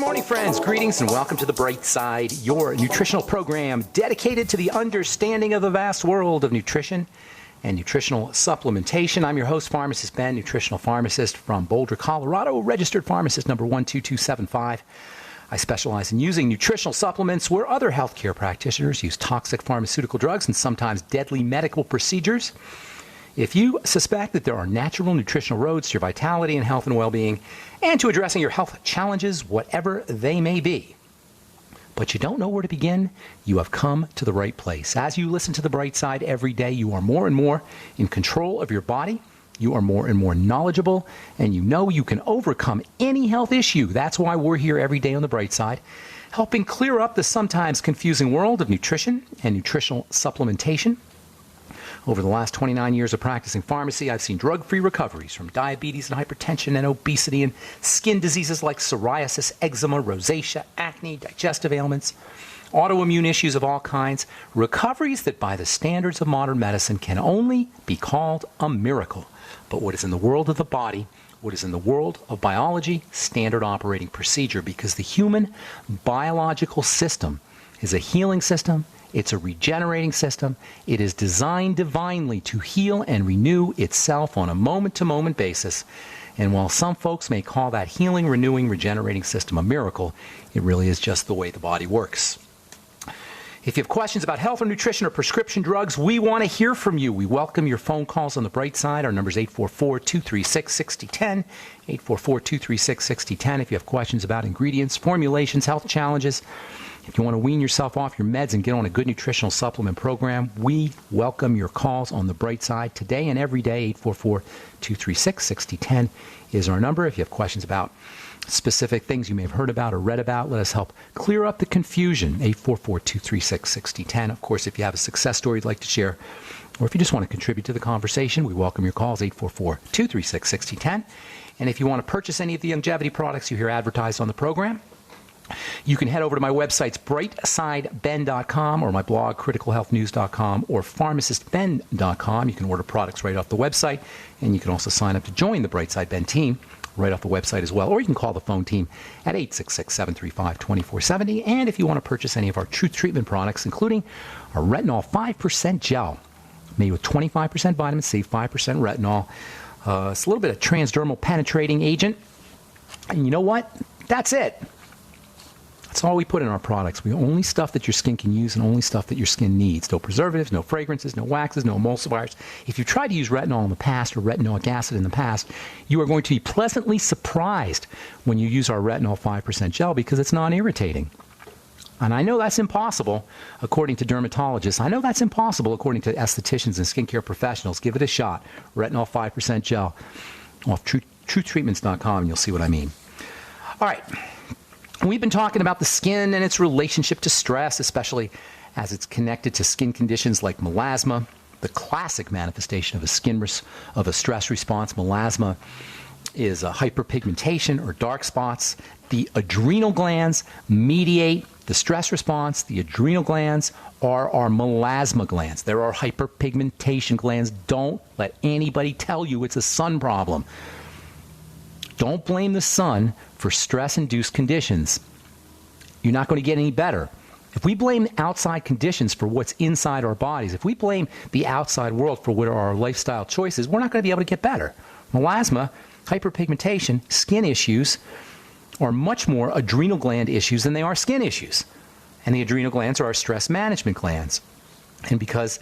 morning, friends. Greetings and welcome to the Bight Side, your nutritional program dedicated to the understanding of the vast world of nutrition and nutritional supplementation. I'm your host, Pharmacist Ben, nutritional pharmacist from Boulder, Colorado, registered pharmacist number 12275. I specialize in using nutritional supplements where other healthcare practitioners use toxic pharmaceutical drugs and sometimes deadly medical procedures. If you suspect that there are natural nutritional roads to your vitality and health and well-being and to addressing your health challenges, whatever they may be, but you don't know where to begin, you have come to the right place. As you listen to the Bight Side every day, you are more and more in control of your body. You are more and more knowledgeable, and you know you can overcome any health issue. That's why we're here every day on the Bight Side, helping clear up the sometimes confusing world of nutrition and nutritional supplementation. Over the last 29 years of practicing pharmacy, I've seen drug-free recoveries from diabetes and hypertension and obesity and skin diseases like psoriasis, eczema, rosacea, acne, digestive ailments, autoimmune issues of all kinds, recoveries that by the standards of modern medicine can only be called a miracle. But what is in the world of the body, what is in the world of biology, standard operating procedure, because the human biological system is a healing system. It's a regenerating system. It is designed divinely to heal and renew itself on a moment-to-moment basis. And while some folks may call that healing, renewing, regenerating system a miracle, it really is just the way the body works. If you have questions about health or nutrition or prescription drugs, we want to hear from you. We welcome your phone calls on the Bight Side. Our number is 844-236-6010, 844-236-6010. If you have questions about ingredients, formulations, health challenges, if you want to wean yourself off your meds and get on a good nutritional supplement program, we welcome your calls on the Bight Side today and every day. 844-236-6010 is our number. If you have questions about specific things you may have heard about or read about, let us help clear up the confusion. 844-236-6010. Of course, if you have a success story you'd like to share, or if you just want to contribute to the conversation, we welcome your calls, 844-236-6010. And if you want to purchase any of the longevity products you hear advertised on the program, you can head over to my websites, brightsideben.com, or my blog, criticalhealthnews.com, or pharmacistben.com. You can order products right off the website, and you can also sign up to join the Bight Side Ben team right off the website as well. Or you can call the phone team at 866-735-2470. And if you want to purchase any of our Truth Treatment products, including our Retinol 5% gel, made with 25% vitamin C, 5% retinol, it's a little bit of transdermal penetrating agent. And you know what? That's it. That's all we put in our products. We only stuff that your skin can use and only stuff that your skin needs. No preservatives, no fragrances, no waxes, no emulsifiers. If you've tried to use retinol in the past or retinoic acid in the past, you are going to be pleasantly surprised when you use our Retinol 5% gel because it's non-irritating. And I know that's impossible according to dermatologists. I know that's impossible according to estheticians and skincare professionals. Give it a shot. Retinol 5% gel off truthtreatments.com, and you'll see what I mean. All right. We've been talking about the skin and its relationship to stress, especially as it's connected to skin conditions like melasma, the classic manifestation of a stress response. Melasma is a hyperpigmentation or dark spots. The adrenal glands mediate the stress response. The adrenal glands are our melasma glands. There are hyperpigmentation glands. Don't let anybody tell you it's a sun problem. Don't blame the sun for stress-induced conditions. You're not going to get any better. If we blame outside conditions for what's inside our bodies, if we blame the outside world for what are our lifestyle choices, we're not going to be able to get better. Melasma, hyperpigmentation, skin issues are much more adrenal gland issues than they are skin issues. And the adrenal glands are our stress management glands. And because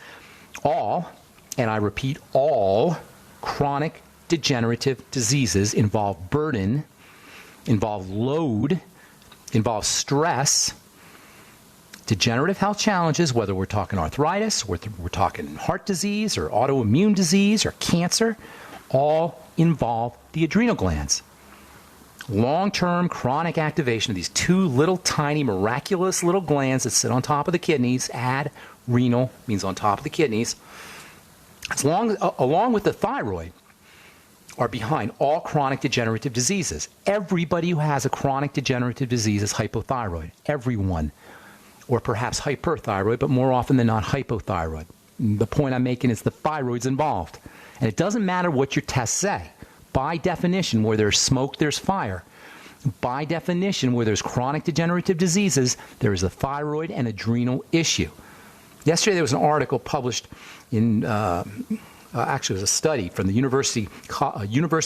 all, and I repeat, all chronic degenerative diseases involve burden, involve load, involve stress. Degenerative health challenges, whether we're talking arthritis, we're talking heart disease or autoimmune disease or cancer, all involve the adrenal glands. Long-term chronic activation of these two little tiny miraculous little glands that sit on top of the kidneys, adrenal means on top of the kidneys, along with the thyroid, are behind all chronic degenerative diseases. Everybody who has a chronic degenerative disease is hypothyroid. Everyone. Or perhaps hyperthyroid, but more often than not hypothyroid. The point I'm making is the thyroid's involved. And it doesn't matter what your tests say. By definition, where there's smoke, there's fire. By definition, where there's chronic degenerative diseases, there is a thyroid and adrenal issue. Yesterday, there was an article published in, actually, it was a study from the University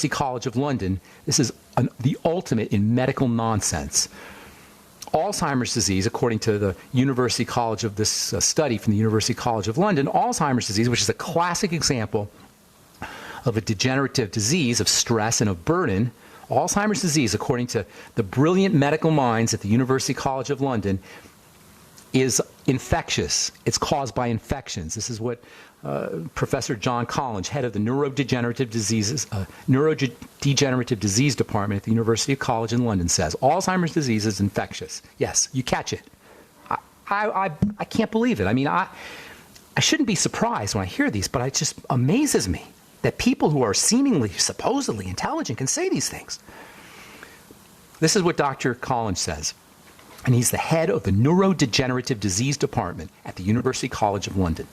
College of London. This is the ultimate in medical nonsense. Alzheimer's disease, according to the University College of this study from the University College of London, Alzheimer's disease, which is a classic example of a degenerative disease of stress and of burden, Alzheimer's disease, according to the brilliant medical minds at the University College of London, is infectious. It's caused by infections. This is what Professor John Collins, head of the neurodegenerative disease department at the University College in London, says. Alzheimer's disease is infectious. Yes, you catch it. I can't believe it. I mean, I shouldn't be surprised when I hear these, but it just amazes me that people who are seemingly, supposedly intelligent can say these things. This is what Dr. Collins says, and he's the head of the neurodegenerative disease department at the University College of London.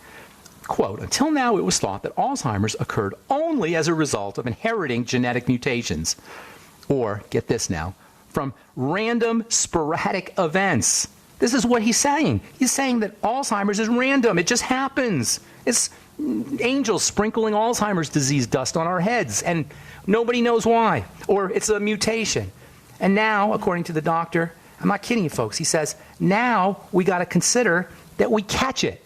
Quote, until now it was thought that Alzheimer's occurred only as a result of inheriting genetic mutations, or, get this now, from random sporadic events. This is what he's saying. He's saying that Alzheimer's is random. It just happens. It's angels sprinkling Alzheimer's disease dust on our heads, and nobody knows why, or it's a mutation. And now, according to the doctor, I'm not kidding you, folks, he says, now we got to consider that we catch it,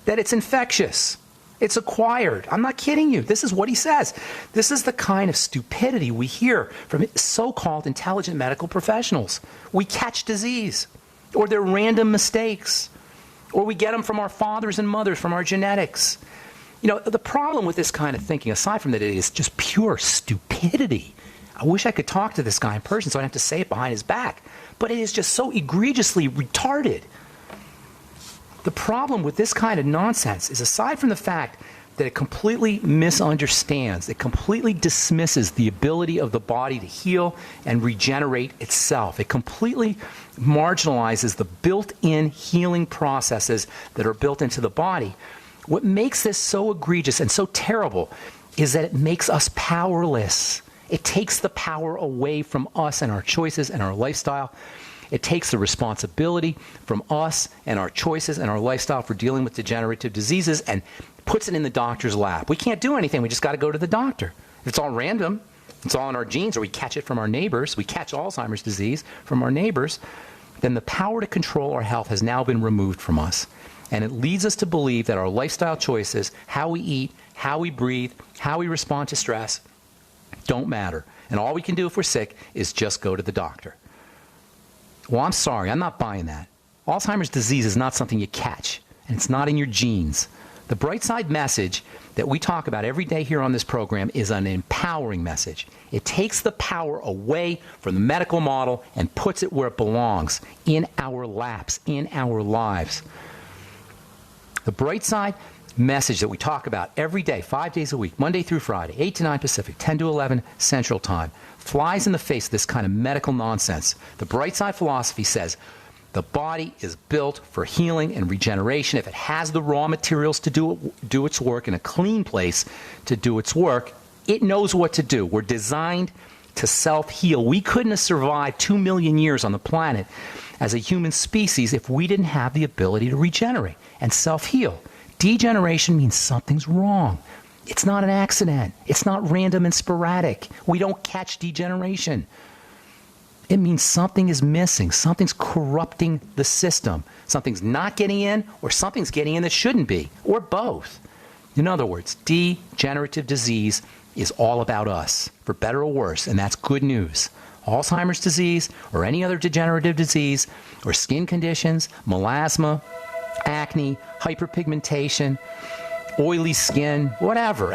that it's infectious, it's acquired. I'm not kidding you. This is what he says. This is the kind of stupidity we hear from so-called intelligent medical professionals. We catch disease, or they're random mistakes, or we get them from our fathers and mothers, from our genetics. You know, the problem with this kind of thinking, aside from that it is just pure stupidity. I wish I could talk to this guy in person so I don't have to say it behind his back. But it is just so egregiously retarded. The problem with this kind of nonsense is, aside from the fact that it completely misunderstands, it completely dismisses the ability of the body to heal and regenerate itself. It completely marginalizes the built-in healing processes that are built into the body. What makes this so egregious and so terrible is that it makes us powerless. It takes the power away from us and our choices and our lifestyle. It takes the responsibility from us and our choices and our lifestyle for dealing with degenerative diseases and puts it in the doctor's lap. We can't do anything. We just got to go to the doctor. If it's all random, it's all in our genes, or we catch it from our neighbors, we catch Alzheimer's disease from our neighbors, then the power to control our health has now been removed from us. And it leads us to believe that our lifestyle choices, how we eat, how we breathe, how we respond to stress, don't matter. And all we can do if we're sick is just go to the doctor. Well, I'm sorry, I'm not buying that. Alzheimer's disease is not something you catch, and it's not in your genes. The Bight Side message that we talk about every day here on this program is an empowering message. It takes the power away from the medical model and puts it where it belongs, in our laps, in our lives. The Bight Side message that we talk about every day, 5 days a week, Monday through Friday, 8 to 9 Pacific, 10 to 11 Central Time, flies in the face of this kind of medical nonsense. The Bight Side philosophy says the body is built for healing and regeneration. If it has the raw materials to do its work, in a clean place to do its work, it knows what to do. We're designed to self-heal. We couldn't have survived 2 million years on the planet as a human species if we didn't have the ability to regenerate and self-heal. Degeneration means something's wrong. It's not an accident. It's not random and sporadic. We don't catch degeneration. It means something is missing. Something's corrupting the system. Something's not getting in, or something's getting in that shouldn't be, or both. In other words, degenerative disease is all about us, for better or worse, and that's good news. Alzheimer's disease, or any other degenerative disease, or skin conditions, melasma, acne, hyperpigmentation, oily skin, whatever,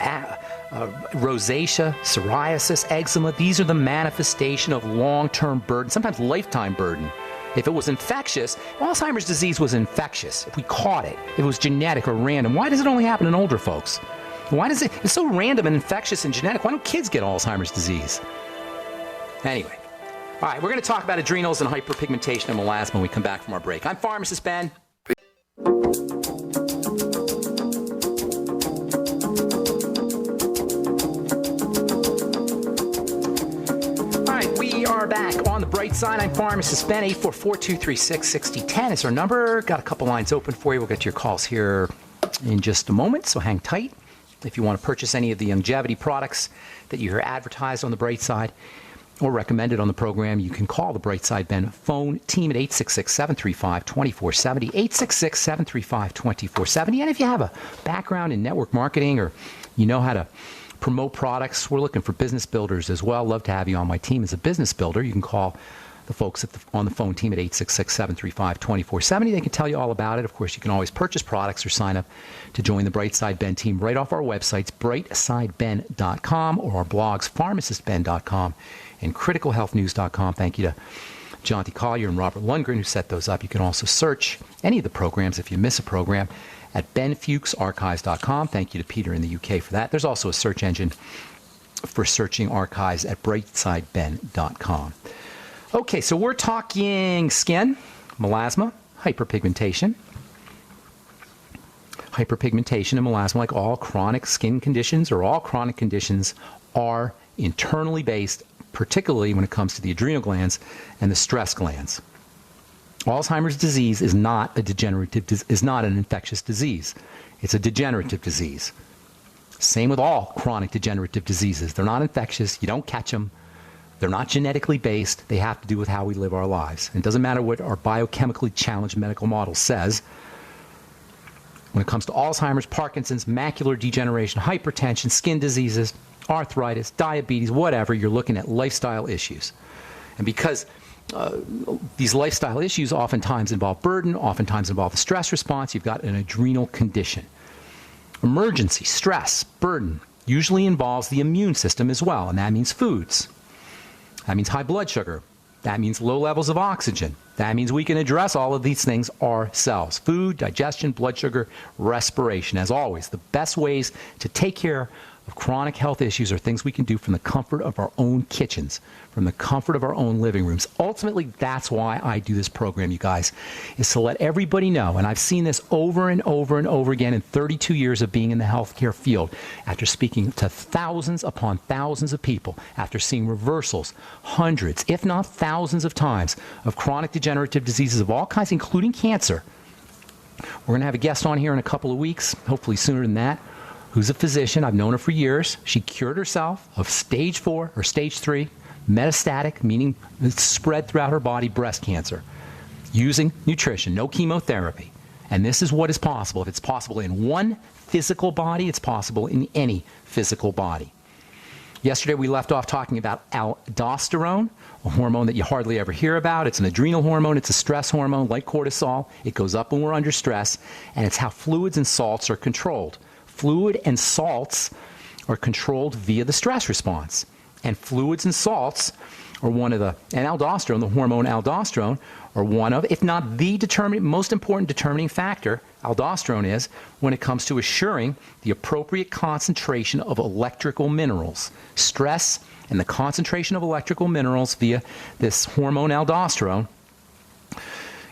rosacea, psoriasis, eczema, these are the manifestation of long-term burden, sometimes lifetime burden. If it was infectious, Alzheimer's disease was infectious. If we caught it, if it was genetic or random, why does it only happen in older folks? Why does it's so random and infectious and genetic? Why don't kids get Alzheimer's disease? Anyway, all right, we're going to talk about adrenals and hyperpigmentation and melasma when we come back from our break. I'm Pharmacist Ben. Are back Bight Side. I'm pharmacist Ben. 844-236-6010 is our number. Got a couple lines open for you. We'll get to your calls here in just a moment, so hang tight. If you want to purchase any of the longevity products that you hear advertised on the Bight Side or recommended on the program, you can call the Bight Side Ben phone team at 866-735-2470, 866-735-2470. And if you have a background in network marketing or you know how to promote products, we're looking for business builders as well. Love to have you on my team as a business builder. You can call the folks on the phone team at 866-735-2470. They can tell you all about it. Of course, you can always purchase products or sign up to join the Bight Side Ben team right off our websites, brightsideben.com, or our blogs, pharmacistben.com and criticalhealthnews.com. Thank you to John T. Collier and Robert Lundgren who set those up. You can also search any of the programs if you miss a program at benfuchsarchives.com. Thank you to Peter in the UK for that. There's also a search engine for searching archives at brightsideben.com. Okay, so we're talking skin, melasma, hyperpigmentation. Hyperpigmentation and melasma, like all chronic skin conditions or all chronic conditions, are internally based, particularly when it comes to the adrenal glands and the stress glands. Alzheimer's disease is not an infectious disease. It's a degenerative disease. Same with all chronic degenerative diseases. They're not infectious. You don't catch them. They're not genetically based. They have to do with how we live our lives. And it doesn't matter what our biochemically challenged medical model says. When it comes to Alzheimer's, Parkinson's, macular degeneration, hypertension, skin diseases, arthritis, diabetes, whatever, you're looking at lifestyle issues. And because these lifestyle issues oftentimes involve burden, oftentimes involve a stress response, you've got an adrenal condition. Emergency, stress, burden usually involves the immune system as well, and that means foods. That means high blood sugar. That means low levels of oxygen. That means we can address all of these things ourselves. Food, digestion, blood sugar, respiration. As always, the best ways to take care of chronic health issues are things we can do from the comfort of our own kitchens, from the comfort of our own living rooms. Ultimately, that's why I do this program, you guys, is to let everybody know, and I've seen this over and over and over again in 32 years of being in the healthcare field, after speaking to thousands upon thousands of people, after seeing reversals, hundreds, if not thousands of times, of chronic degenerative diseases of all kinds, including cancer. We're going to have a guest on here in a couple of weeks, hopefully sooner than that, who's a physician. I've known her for years. She cured herself of stage 4 or stage 3 metastatic, meaning it's spread throughout her body, breast cancer, using nutrition, no chemotherapy. And this is what is possible. If it's possible in one physical body, it's possible in any physical body. Yesterday we left off talking about aldosterone, a hormone that you hardly ever hear about. It's an adrenal hormone. It's a stress hormone like cortisol. It goes up when we're under stress, and it's how fluids and salts are controlled. Fluid and salts are controlled via the stress response. And fluids and salts are and aldosterone, the hormone aldosterone, are one of, if not the most important determining factor, aldosterone is, when it comes to assuring the appropriate concentration of electrical minerals. Stress and the concentration of electrical minerals via this hormone aldosterone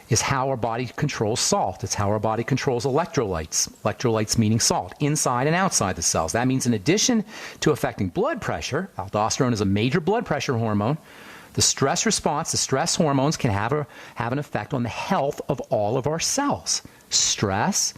is how our body controls salt. It's how our body controls electrolytes. Electrolytes meaning salt, inside and outside the cells. That means in addition to affecting blood pressure, aldosterone is a major blood pressure hormone, the stress response, the stress hormones can have an effect on the health of all of our cells. Stress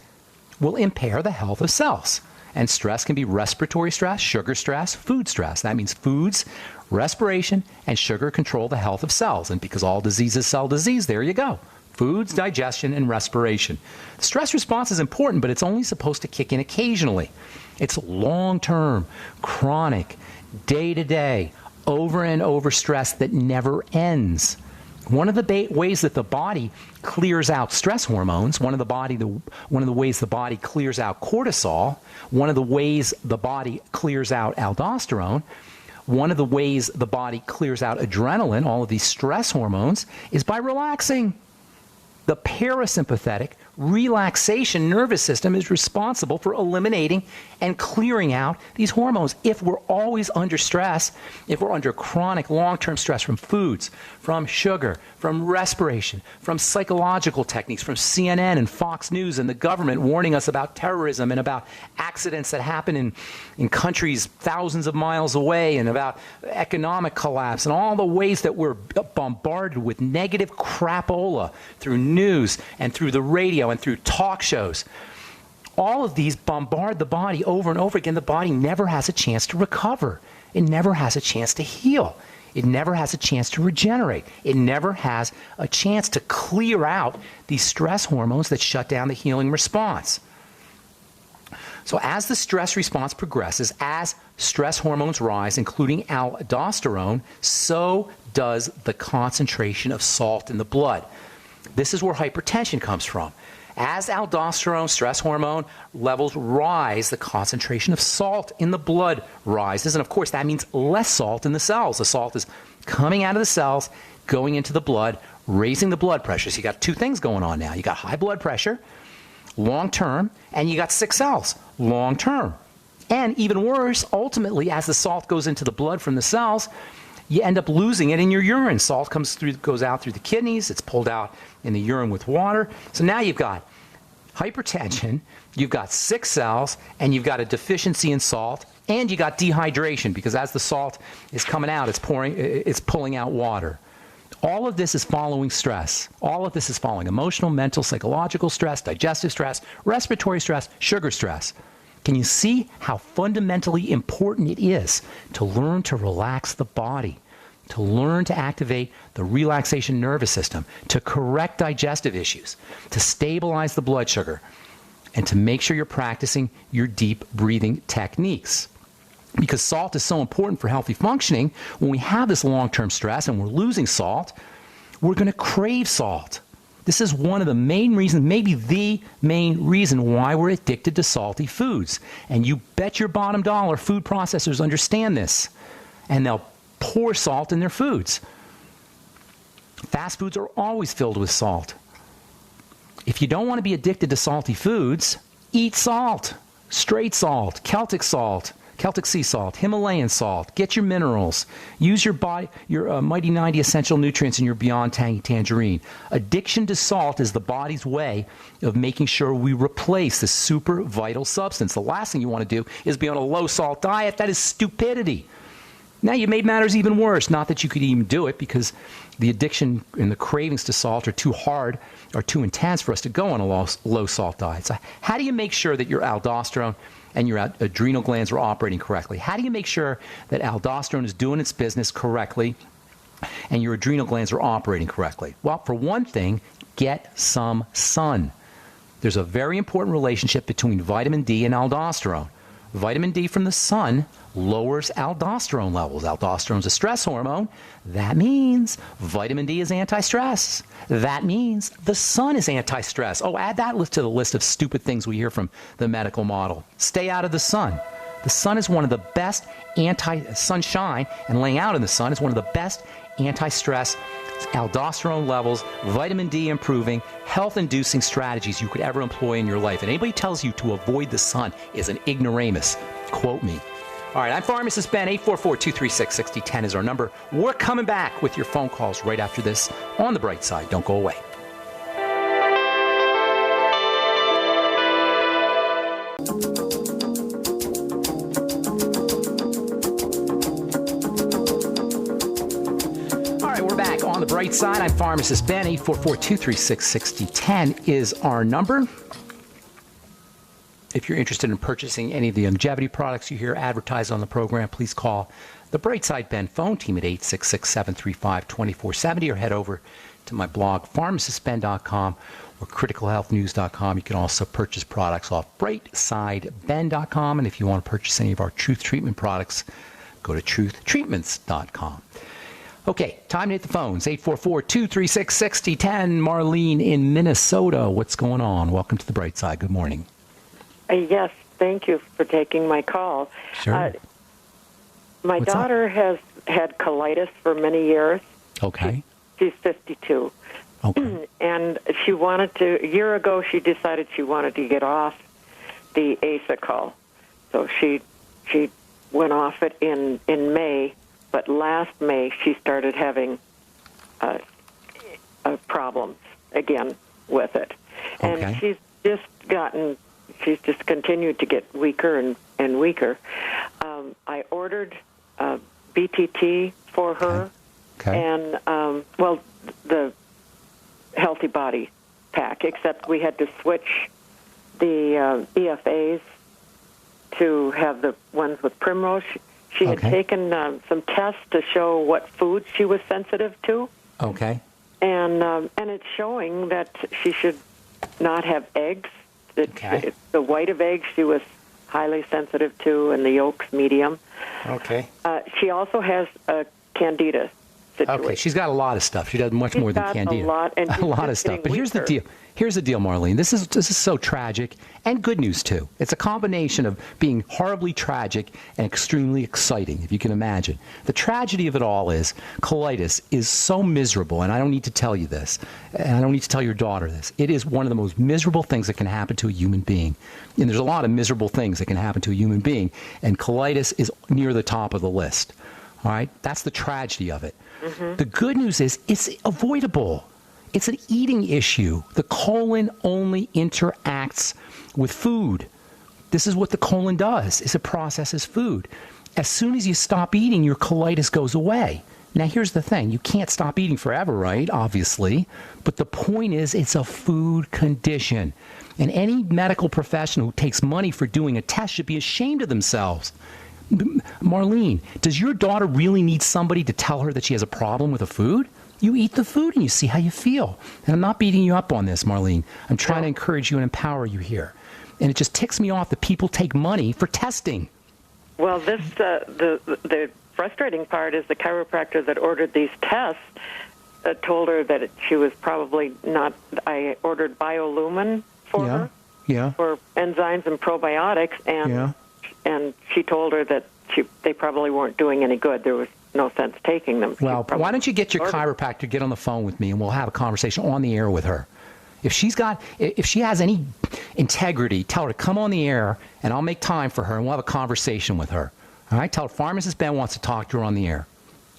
will impair the health of cells. And stress can be respiratory stress, sugar stress, food stress. That means foods, respiration, and sugar control the health of cells. And because all disease is cell disease, there you go. Foods, digestion, and respiration. The stress response is important, but it's only supposed to kick in occasionally. It's long-term, chronic, day-to-day, over and over stress that never ends. One of the ways that the body clears out stress hormones, one of the ways the body clears out cortisol, one of the ways the body clears out aldosterone, one of the ways the body clears out adrenaline, all of these stress hormones, is by relaxing. The parasympathetic relaxation nervous system is responsible for eliminating and clearing out these hormones. If we're always under stress, if we're under chronic long-term stress from foods, from sugar, from respiration, from psychological techniques, from CNN and Fox News and the government warning us about terrorism and about accidents that happen in countries thousands of miles away, and about economic collapse and all the ways that we're bombarded with negative crapola through news and through the radio and through talk shows. All of these bombard the body over and over again. The body never has a chance to recover. It never has a chance to heal. It never has a chance to regenerate. It never has a chance to clear out these stress hormones that shut down the healing response. So as the stress response progresses, as stress hormones rise, including aldosterone, so does the concentration of salt in the blood. This is where hypertension comes from. As aldosterone, stress hormone levels rise, the concentration of salt in the blood rises. And of course, that means less salt in the cells. The salt is coming out of the cells, going into the blood, raising the blood pressure. So you got two things going on now. You got high blood pressure, long term, and you got sick cells, long term. And even worse, ultimately, as the salt goes into the blood from the cells, you end up losing it in your urine. Salt goes out through the kidneys. It's pulled out in the urine with water. So now you've got hypertension, you've got sick cells, and you've got a deficiency in salt, and you got dehydration, because as the salt is coming out, it's pulling out water. All of this is following stress. All of this is following emotional, mental, psychological stress, digestive stress, respiratory stress, sugar stress. Can you see how fundamentally important it is to learn to relax the body, to learn to activate the relaxation nervous system, to correct digestive issues, to stabilize the blood sugar, and to make sure you're practicing your deep breathing techniques? Because salt is so important for healthy functioning. When we have this long-term stress and we're losing salt, we're going to crave salt. This is one of the main reasons, maybe the main reason, why we're addicted to salty foods. And you bet your bottom dollar food processors understand this, and they'll pour salt in their foods. Fast foods are always filled with salt. If you don't want to be addicted to salty foods, eat salt. Straight salt, Celtic sea salt, Himalayan salt. Get your minerals. Use your Mighty 90 essential nutrients in your Beyond Tangy Tangerine. Addiction to salt is the body's way of making sure we replace this super vital substance. The last thing you want to do is be on a low salt diet. That is stupidity. Now you made matters even worse. Not that you could even do it, because the addiction and the cravings to salt are too hard or too intense for us to go on a low salt diet. So how do you make sure that your aldosterone and your adrenal glands are operating correctly? How do you make sure that aldosterone is doing its business correctly and your adrenal glands are operating correctly? Well, for one thing, get some sun. There's a very important relationship between vitamin D and aldosterone. Vitamin D from the sun lowers aldosterone levels. Aldosterone is a stress hormone. That means vitamin D is anti-stress. That means the sun is anti-stress. Oh, add that to the list of stupid things we hear from the medical model. Stay out of the sun. The sun is one of the best sunshine, and laying out in the sun is one of the best anti-stress, aldosterone levels, vitamin D improving, health-inducing strategies you could ever employ in your life. And anybody tells you to avoid the sun is an ignoramus. Quote me. All right, I'm Pharmacist Ben. 844-236-6010 is our number. We're coming back with your phone calls right after this on The Bright Side. Don't go away. On The Bright Side, I'm Pharmacist Ben. 844-236-6010 is our number. If you're interested in purchasing any of the longevity products you hear advertised on the program, please call the Bright Side Ben phone team at 866-735-2470 or head over to my blog, pharmacistben.com or criticalhealthnews.com. You can also purchase products off brightsideben.com. And if you want to purchase any of our Truth Treatment products, go to truthtreatments.com. Okay, time to hit the phones. 844-236-6010. Marlene in Minnesota. What's going on? Welcome to The Bright Side. Good morning. Yes, thank you for taking my call. Sure. My What's daughter has had colitis for many years. Okay. She's 52. Okay. And a year ago, she decided she wanted to get off the Asacol. So she went off it in May, but last May she started having problems again with it. Okay. And she's just continued to get weaker and weaker. I ordered BTT for her, and the Healthy Body pack, except we had to switch the EFAs to have the ones with Primrose. She had taken some tests to show what foods she was sensitive to. Okay. And it's showing that she should not have eggs. The white of eggs she was highly sensitive to, and the yolks medium. Okay. She also has a candida situation. Okay, she's got a lot of stuff. She does much more than candida. A lot of stuff. But here's the deal. Here's the deal, Marlene. This is so tragic, and good news too. It's a combination of being horribly tragic and extremely exciting, if you can imagine. The tragedy of it all is colitis is so miserable, and I don't need to tell you this, and I don't need to tell your daughter this. It is one of the most miserable things that can happen to a human being. And there's a lot of miserable things that can happen to a human being, and colitis is near the top of the list. All right? That's the tragedy of it. Mm-hmm. The good news is it's avoidable. It's an eating issue. The colon only interacts with food. This is what the colon does, is it processes food. As soon as you stop eating, your colitis goes away. Now, here's the thing. You can't stop eating forever, right? Obviously. But the point is, it's a food condition. And any medical professional who takes money for doing a test should be ashamed of themselves. Marlene, does your daughter really need somebody to tell her that she has a problem with a food? You eat the food and you see how you feel. And I'm not beating you up on this, Marlene. I'm trying to encourage you and empower you here. And it just ticks me off that people take money for testing. Well, the frustrating part is the chiropractor that ordered these tests told her that she was probably not. I ordered Biolumin for her for enzymes and probiotics, and she told her that they probably weren't doing any good. There was no sense taking them. Well, why don't you get your chiropractor, get on the phone with me, and we'll have a conversation on the air with her. If she has any integrity, tell her to come on the air, and I'll make time for her, and we'll have a conversation with her. All right? Tell her Pharmacist Ben wants to talk to her on the air.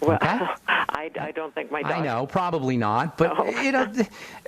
Well, okay? I don't think my daughter... I know, probably not. But,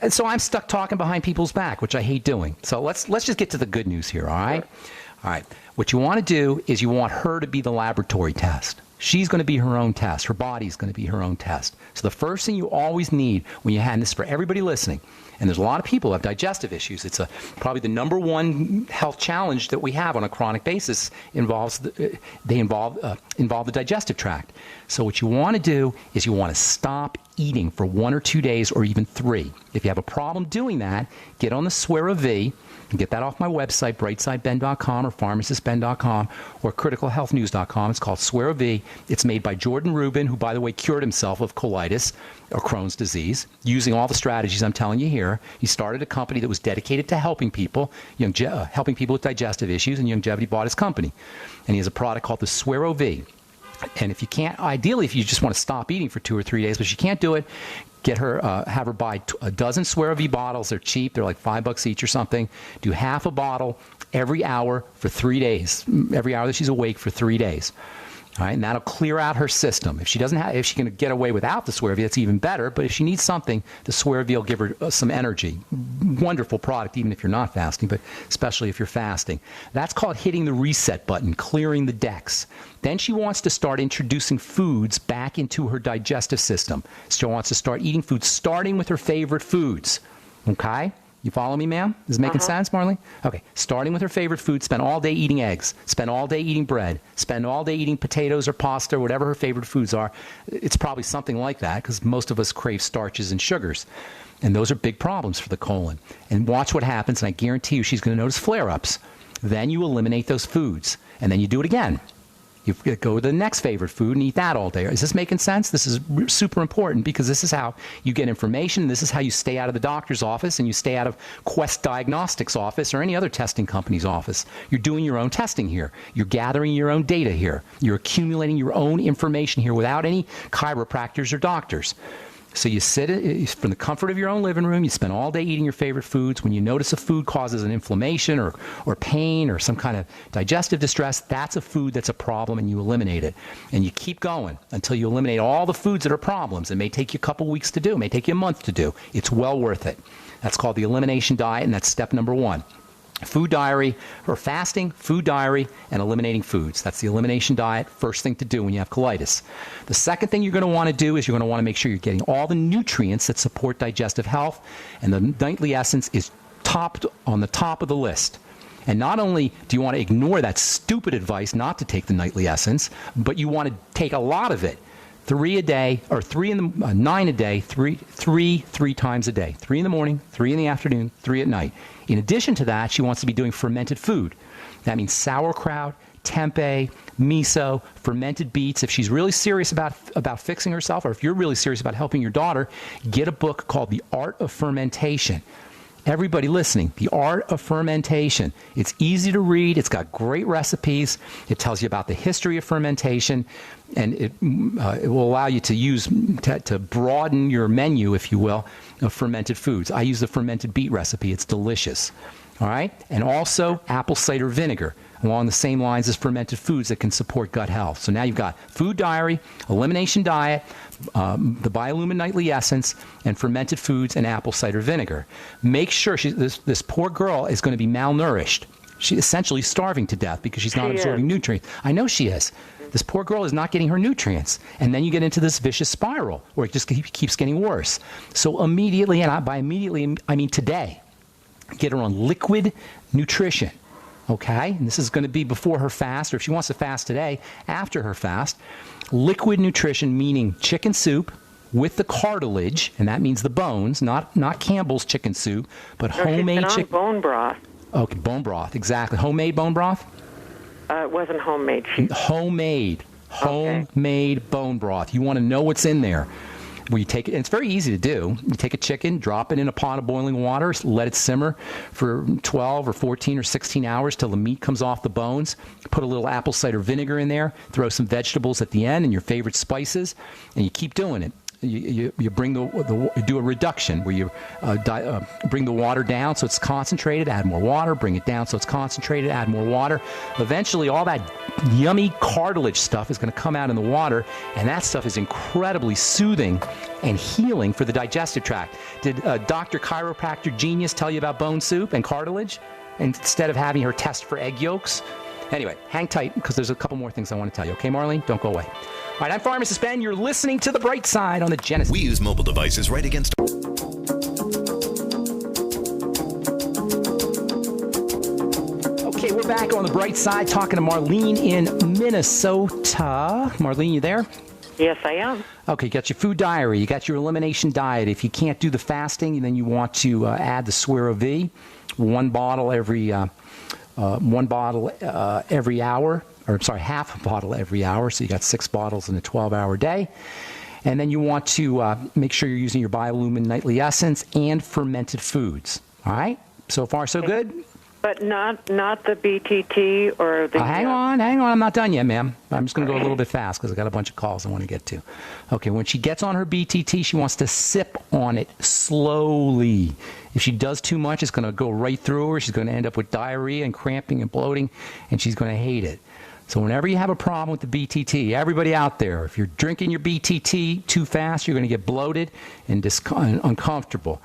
so I'm stuck talking behind people's back, which I hate doing. So let's just get to the good news here, all right? Sure. All right. What you want to do is you want her to be the laboratory test. She's going to be her own test. Her body's going to be her own test. So the first thing you always need when you have this, for everybody listening, and there's a lot of people who have digestive issues. It's probably the number one health challenge that we have on a chronic basis involves the digestive tract. So what you want to do is you want to stop eating for 1 or 2 days or even 3. If you have a problem doing that, get on the Swera V. Get that off my website, brightsideben.com or pharmacistben.com or criticalhealthnews.com. It's called Swera V. It's made by Jordan Rubin, who, by the way, cured himself of colitis or Crohn's disease using all the strategies I'm telling you here. He started a company that was dedicated to helping people, helping people with digestive issues, and Longevity bought his company. And he has a product called the Swera V. And if you can't, ideally, if you just want to stop eating for 2 or 3 days, but you can't do it, get her, have her buy a dozen Swera V bottles. They're cheap. They're like $5 each or something. Do half a bottle every hour for 3 days. Every hour that she's awake for 3 days. All right, and that'll clear out her system. If she can get away without the Swera V, that's even better. But if she needs something, the Swera V will give her some energy. Wonderful product, even if you're not fasting, but especially if you're fasting. That's called hitting the reset button, clearing the decks. Then she wants to start introducing foods back into her digestive system. She wants to start eating foods, starting with her favorite foods. Okay? You follow me, ma'am? Is it making sense, Marlene? Okay. Starting with her favorite food, spend all day eating eggs, spend all day eating bread, spend all day eating potatoes or pasta, or whatever her favorite foods are. It's probably something like that because most of us crave starches and sugars. And those are big problems for the colon. And watch what happens, and I guarantee you she's going to notice flare-ups. Then you eliminate those foods, and then you do it again. You go to the next favorite food and eat that all day. Is this making sense? This is super important because this is how you get information. This is how you stay out of the doctor's office and you stay out of Quest Diagnostics' office or any other testing company's office. You're doing your own testing here. You're gathering your own data here. You're accumulating your own information here without any chiropractors or doctors. So you sit from the comfort of your own living room, you spend all day eating your favorite foods. When you notice a food causes an inflammation or pain or some kind of digestive distress, that's a food that's a problem, and you eliminate it. And you keep going until you eliminate all the foods that are problems. It may take you a couple weeks to do. It may take you a month to do. It's well worth it. That's called the elimination diet, and that's step number 1. Food diary, or fasting, food diary, and eliminating foods. That's the elimination diet, first thing to do when you have colitis. The second thing you're going to want to do is you're going to want to make sure you're getting all the nutrients that support digestive health, and the nightly essence is on the top of the list. And not only do you want to ignore that stupid advice not to take the nightly essence, but you want to take a lot of it. 3 a day, or 9 a day, three times a day. 3 in the morning, 3 in the afternoon, 3 at night. In addition to that, she wants to be doing fermented food. That means sauerkraut, tempeh, miso, fermented beets. If she's really serious about fixing herself, or if you're really serious about helping your daughter, get a book called The Art of Fermentation. Everybody listening, The Art of Fermentation. It's easy to read. It's got great recipes. It tells you about the history of fermentation, and it will allow you to broaden your menu, if you will, of fermented foods. I use the fermented beet recipe. It's delicious. All right? And also apple cider vinegar, along the same lines as fermented foods that can support gut health. So now you've got food diary, elimination diet, the Biolumin Nightly Essence, and fermented foods and apple cider vinegar. Make sure this poor girl is going to be malnourished. She's essentially starving to death because she's not absorbing nutrients. I know she is. This poor girl is not getting her nutrients. And then you get into this vicious spiral where it just keeps getting worse. So immediately, and by immediately, I mean today, get her on liquid nutrition. Okay? And this is going to be before her fast, or if she wants to fast today, after her fast. Liquid nutrition, meaning chicken soup with the cartilage, and that means the bones, not Campbell's chicken soup, but homemade chicken. Bone broth. Okay, bone broth, exactly. Homemade bone broth? It wasn't homemade. Homemade bone broth. You want to know what's in there. Where you take it, and it's very easy to do. You take a chicken, drop it in a pot of boiling water, let it simmer for 12 or 14 or 16 hours till the meat comes off the bones. Put a little apple cider vinegar in there, throw some vegetables at the end and your favorite spices, and you keep doing it. You bring you do a reduction where you bring the water down so it's concentrated, add more water, bring it down so it's concentrated, add more water. Eventually, all that yummy cartilage stuff is going to come out in the water, and that stuff is incredibly soothing and healing for the digestive tract. Did Dr. Chiropractor Genius tell you about bone soup and cartilage instead of having her test for egg yolks? Anyway, hang tight because there's a couple more things I want to tell you. Okay, Marlene? Don't go away. All right, I'm Pharmacist Ben. You're listening to The Bright Side on the Genesis. We use mobile devices right against... Okay, we're back on The Bright Side talking to Marlene in Minnesota. Marlene, you there? Yes, I am. Okay, you got your food diary. You got your elimination diet. If you can't do the fasting, then you want to add the Suero V, one bottle every hour. Half a bottle every hour. So you got 6 bottles in a 12-hour day. And then you want to make sure you're using your Biolumin Nightly Essence and fermented foods. All right? So far, so good? But not the BTT or the... Hang on. I'm not done yet, ma'am. I'm just going to go a little bit fast because I got a bunch of calls I want to get to. Okay, when she gets on her BTT, she wants to sip on it slowly. If she does too much, it's going to go right through her. She's going to end up with diarrhea and cramping and bloating, and she's going to hate it. So whenever you have a problem with the BTT, everybody out there, if you're drinking your BTT too fast, you're going to get bloated and uncomfortable.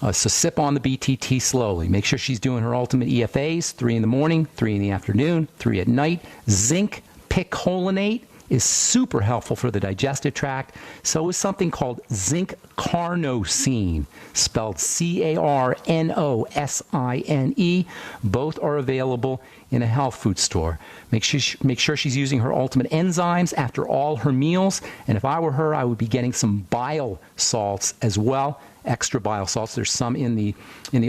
So sip on the BTT slowly. Make sure she's doing her ultimate EFAs, 3 in the morning, 3 in the afternoon, 3 at night. Zinc picolinate is super helpful for the digestive tract. So is something called zinc carnosine, spelled Carnosine. Both are available in a health food store. Make sure she's using her ultimate enzymes after all her meals. And if I were her, I would be getting some bile salts as well. Extra bile salts. There's some in the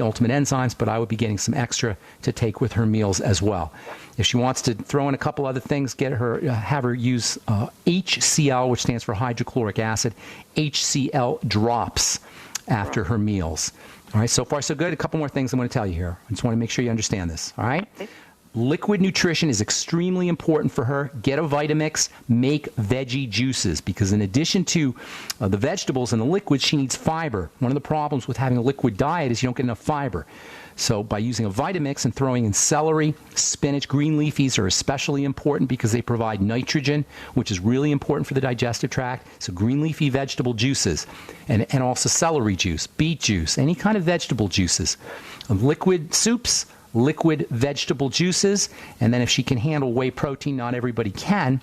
ultimate enzymes, but I would be getting some extra to take with her meals as well. If she wants to throw in a couple other things, have her use HCl, which stands for hydrochloric acid, HCl drops after her meals. All right, so far so good. A couple more things I'm going to tell you here. I just want to make sure you understand this. All right. liquid nutrition is extremely important for her. Get a Vitamix, make veggie juices, because in addition to the vegetables and the liquids, she needs fiber. One of the problems with having a liquid diet is you don't get enough fiber. So by using a Vitamix and throwing in celery, spinach, green leafies are especially important because they provide nitrogen, which is really important for the digestive tract. So green leafy vegetable juices and also celery juice, beet juice, any kind of vegetable juices, liquid soups, liquid vegetable juices, and then if she can handle whey protein, not everybody can,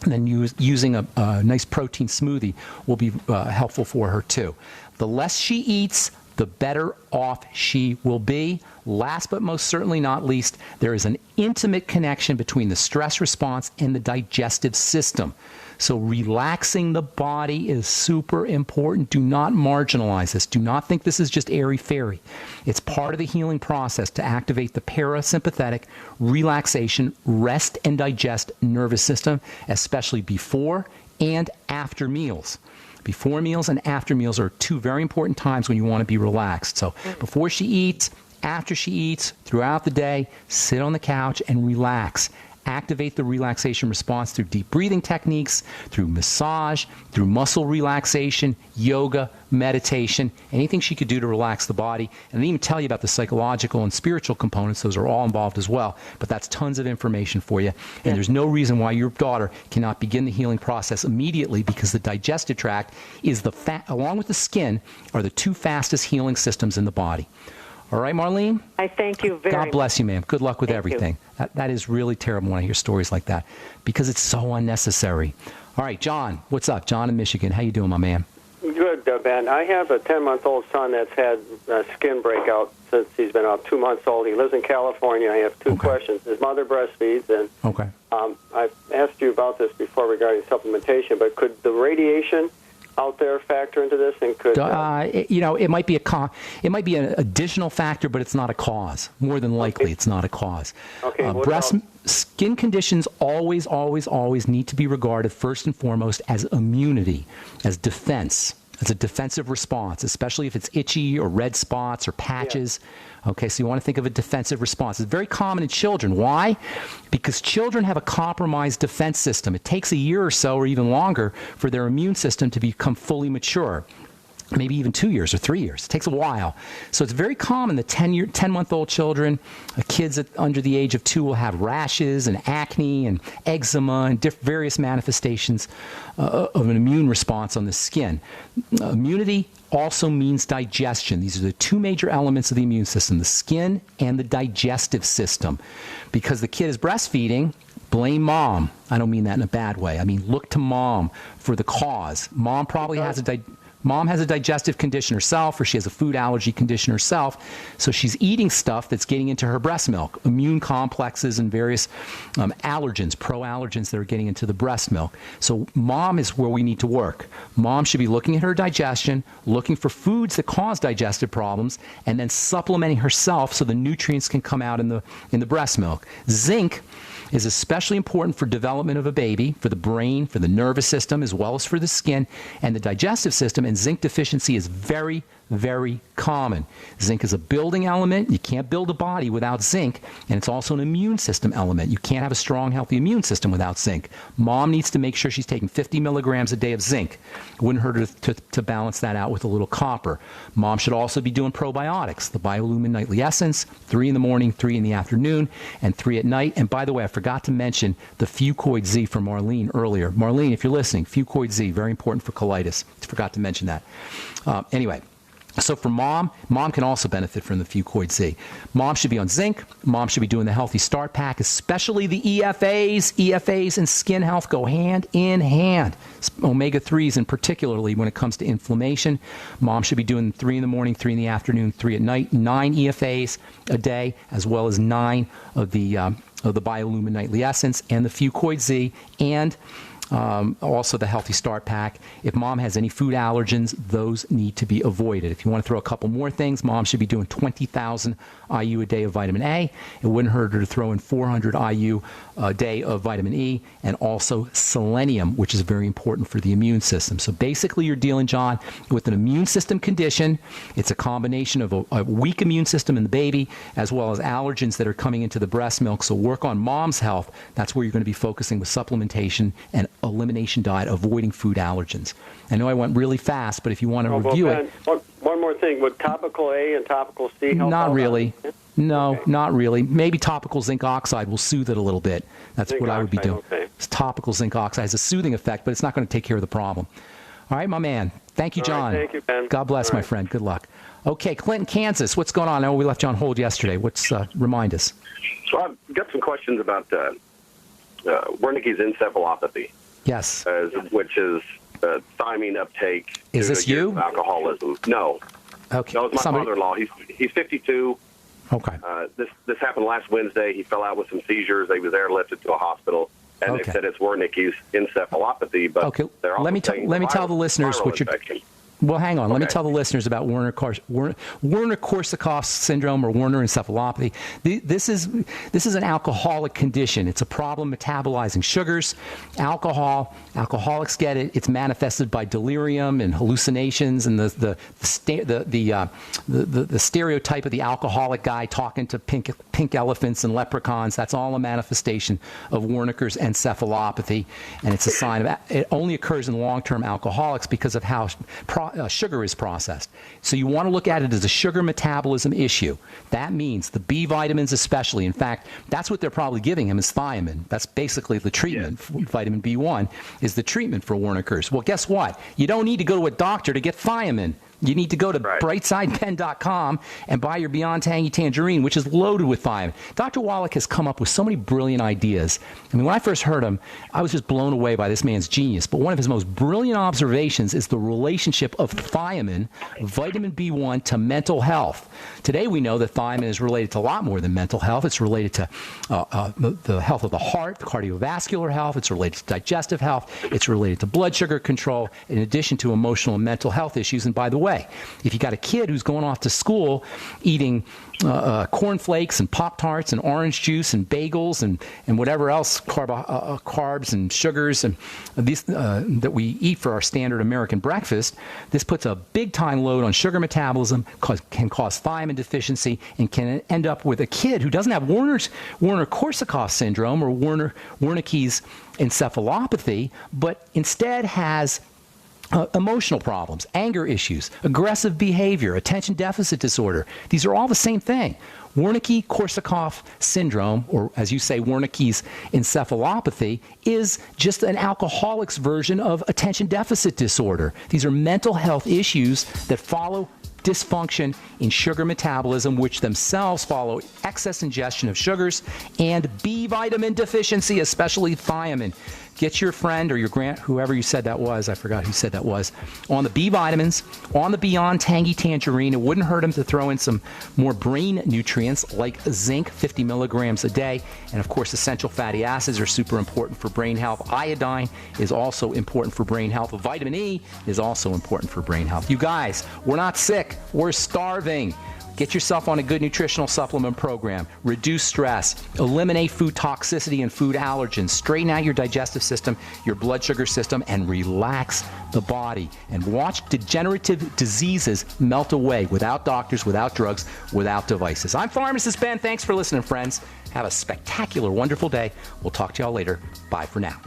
then using a nice protein smoothie will be helpful for her too. The less she eats, the better off she will be. Last but most certainly not least, there is an intimate connection between the stress response and the digestive system. So relaxing the body is super important. Do not marginalize this. Do not think this is just airy-fairy. It's part of the healing process to activate the parasympathetic relaxation, rest and digest nervous system, especially before and after meals. Before meals and after meals are two very important times when you want to be relaxed. So before she eats, after she eats, throughout the day, sit on the couch and relax. Activate the relaxation response through deep breathing techniques, through massage, through muscle relaxation, yoga, meditation, anything she could do to relax the body. And I didn't even tell you about the psychological and spiritual components. Those are all involved as well. But that's tons of information for you. And there's no reason why your daughter cannot begin the healing process immediately, because the digestive tract is along with the skin, are the two fastest healing systems in the body. All right, Marlene? I thank you very much. God bless you, ma'am. Good luck with everything. That is really terrible when I hear stories like that, because it's so unnecessary. All right, John, what's up? John in Michigan. How you doing, my man? Good, Ben. I have a 10-month-old son that's had skin breakout since he's been about 2 months old. He lives in California. I have two questions. His mother breastfeeds, and I've asked you about this before regarding supplementation, but could the radiation out there factor into this, and could it might be an additional factor, but it's not a cause. More than likely, it's not a cause. Skin conditions always need to be regarded first and foremost as immunity, as defense, as a defensive response, especially if it's itchy or red spots or patches. Okay, so you want to think of a defensive response. It's very common in children. Why? Because children have a compromised defense system. It takes a year or so or even longer for their immune system to become fully mature. Maybe even 2 years or 3 years. It takes a while. So it's very common that 10-month-old children, kids under the age of 2 will have rashes and acne and eczema and various manifestations of an immune response on the skin. Immunity also means digestion. These are the two major elements of the immune system, the skin and the digestive system. Because the kid is breastfeeding, blame mom. I don't mean that in a bad way. I mean, look to mom for the cause. Mom probably has a digestive condition herself, or she has a food allergy condition herself, so she's eating stuff that's getting into her breast milk, immune complexes and various allergens, pro-allergens that are getting into the breast milk. So mom is where we need to work. Mom should be looking at her digestion, looking for foods that cause digestive problems, and then supplementing herself so the nutrients can come out in the breast milk. Zinc is especially important for development of a baby, for the brain, for the nervous system, as well as for the skin and the digestive system. And zinc deficiency is very, very common. Zinc is a building element. You can't build a body without zinc. And it's also an immune system element. You can't have a strong, healthy immune system without zinc. Mom needs to make sure she's taking 50 milligrams a day of zinc. It wouldn't hurt her to balance that out with a little copper. Mom should also be doing probiotics, the Biolumin Nightly Essence, 3 in the morning, 3 in the afternoon, and 3 at night. And by the way, I forgot to mention the Fucoid Z from Marlene earlier. Marlene, if you're listening, Fucoid Z, very important for colitis. I forgot to mention that. Anyway. So for mom can also benefit from the Fucoid Z. Mom should be on zinc. Mom should be doing the Healthy Start Pack, especially the EFAs. EFAs and skin health go hand in hand. Omega-3s, and particularly when it comes to inflammation. Mom should be doing 3 in the morning, 3 in the afternoon, 3 at night, 9 EFAs a day, as well as 9 of the Biolumin Nightly Essence and the Fucoid Z, and Also the Healthy Start Pack. If mom has any food allergens, those need to be avoided. If you want to throw a couple more things, mom should be doing 20,000 IU a day of vitamin A. It wouldn't hurt her to throw in 400 IU a day of vitamin E, and also selenium, which is very important for the immune system. So basically you're dealing, John, with an immune system condition. It's a combination of a weak immune system in the baby as well as allergens that are coming into the breast milk. So work on mom's health. That's where you're going to be focusing with supplementation and elimination diet, avoiding food allergens. I know I went really fast, but if you want to review it. One more thing. Would topical A and topical C help? Not really. No, okay. Not really. Maybe topical zinc oxide will soothe it a little bit. That's zinc what I would be doing. Okay. Topical zinc oxide has a soothing effect, but it's not going to take care of the problem. All right, my man. Thank you, John. Right, thank you, Ben. God bless, my friend. Good luck. Okay, Clinton, Kansas. What's going on? I know we left you on hold yesterday. Remind us. So I've got some questions about Wernicke's encephalopathy. Yes. Which is thiamine uptake. Is this you? Alcoholism. No. Okay. That was my father-in-law. He's 52. Okay. This happened last Wednesday. He fell out with some seizures. They was airlifted to a hospital, and they said it's Wernicke's encephalopathy. But okay. Let me tell the listeners what you're. Well, hang on. Okay. Let me tell the listeners about Werner-Korsakoff syndrome or Werner encephalopathy. This is an alcoholic condition. It's a problem metabolizing sugars, alcohol. Alcoholics get it. It's manifested by delirium and hallucinations and the stereotype of the alcoholic guy talking to pink elephants and leprechauns. That's all a manifestation of Wernicke's encephalopathy, and it's a sign of it. Only occurs in long-term alcoholics because of how sugar is processed. So you want to look at it as a sugar metabolism issue. That means the B vitamins especially. In fact, that's what they're probably giving him is thiamine. That's basically the treatment. Yeah. Vitamin B1 is the treatment for Wernicke's. Well, guess what? You don't need to go to a doctor to get thiamine. You need to go to BrightSidePen.com and buy your Beyond Tangy Tangerine, which is loaded with thiamine. Dr. Wallach has come up with so many brilliant ideas. I mean, when I first heard him, I was just blown away by this man's genius. But one of his most brilliant observations is the relationship of thiamine, vitamin B1, to mental health. Today we know that thiamine is related to a lot more than mental health. It's related to the health of the heart, cardiovascular health. It's related to digestive health. It's related to blood sugar control, in addition to emotional and mental health issues. And by the way, if you got a kid who's going off to school eating cornflakes and Pop-Tarts and orange juice and bagels and whatever else carbs and sugars and these that we eat for our standard American breakfast, this puts a big time load on sugar metabolism, can cause thiamine deficiency, and can end up with a kid who doesn't have Werner-Korsakoff syndrome or Wernicke's encephalopathy, but instead has emotional problems, anger issues, aggressive behavior, attention deficit disorder. These are all the same thing. Wernicke-Korsakoff syndrome, or as you say, Wernicke's encephalopathy, is just an alcoholic's version of attention deficit disorder. These are mental health issues that follow dysfunction in sugar metabolism, which themselves follow excess ingestion of sugars and B vitamin deficiency, especially thiamine. Get your friend or your whoever you said that was, I forgot who said that was, on the B vitamins, on the Beyond Tangy Tangerine. It wouldn't hurt him to throw in some more brain nutrients like zinc, 50 milligrams a day. And of course, essential fatty acids are super important for brain health. Iodine is also important for brain health. Vitamin E is also important for brain health. You guys, we're not sick. We're starving. Get yourself on a good nutritional supplement program. Reduce stress. Eliminate food toxicity and food allergens. Straighten out your digestive system, your blood sugar system, and relax the body. And watch degenerative diseases melt away without doctors, without drugs, without devices. I'm Pharmacist Ben. Thanks for listening, friends. Have a spectacular, wonderful day. We'll talk to y'all later. Bye for now.